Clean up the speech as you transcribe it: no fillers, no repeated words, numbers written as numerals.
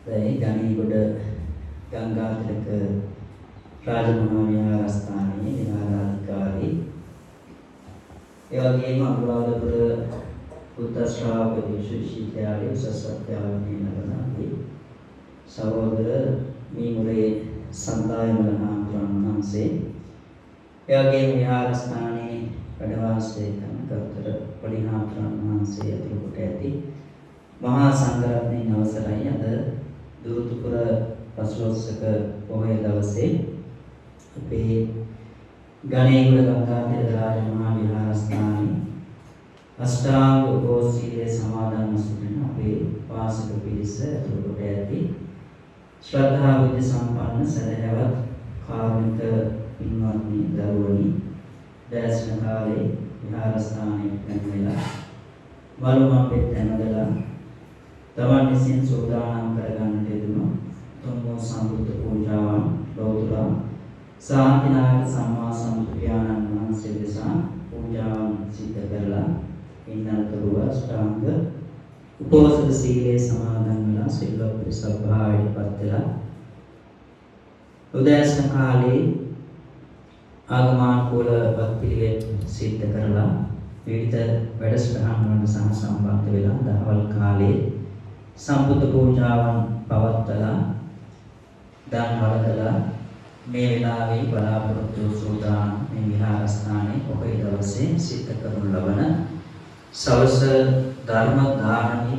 දැයි ගණීගොඩ ගංගාතිලක රාජමහා විහාරස්ථානයේ විහාරාධිකාරී ඒ වගේම අනුරාධපුර බුද්ධ ශ්‍රාවක විශ්වවිද්‍යාලයේ උසස් අධ්‍යාපනය ලබන සහෝදර මීමුරේ සන්දායමල හාමුදුරන් වහන්සේ ඒ වගේම විහාරස්ථානයේ වැඩ වාසය කරන ගෞතම පරිහාමුදුරන් වහන්සේ ඇතුළු කොට ඇති මහා සංඝරත්නයේ අවසරයි අද දුරුතුපුර පසළොස්වක පොහොය දවසේ අපේ ගණේගොඩ ගංගාතිල රාජමහා විහාරස්ථානයේ අෂ්ටාංග උපෝසීලේ සමාදන්ව සිටින අපේ වාසික පිරිස ඇතුළු කොට ඇති ශ්‍රද්ධා බුද්ධ සම්පන්න සදහැවත් කාර්මික පින්වත්නි දරුවනි දැස්න කාලේ විහාරස්ථානයේ පැමිණලා වලුමපෙත් ඇනදලා තමන් විසින් සෝදානම් කරගන්නට යෙදුණු තුන්වන සම්බුද්ධ පූජාවන් ලෝතුර ශාන්තිනායක සම්මා සම්බුද්ධ වහන්සේ දෙසා පූජාවන් සිද්ධ කරලා ඉන්නතුරුව අෂ්ටාංග උපෝසථ සීලේ සමාදන් වෙලා සිල්වත් සභාවට පත් වෙලා උදෑසන කාලේ ආගමනුකූල වත්පිළිවෙත් සිද්ධ කරලා විවිධ වැඩසටහන් වලට සම්බන්ධ වෙලා දහවල් කාලේ සම්බුද්ධ පූජාවන් පවත්වලා දන් වළඳලා මේ වෙලාවේ බලාපොරොත්තු සූදානම් මේ විහාරස්ථානයේ පොහොය දවසේ සිද්ධ කරනු ලබන සවස ධර්ම දානමය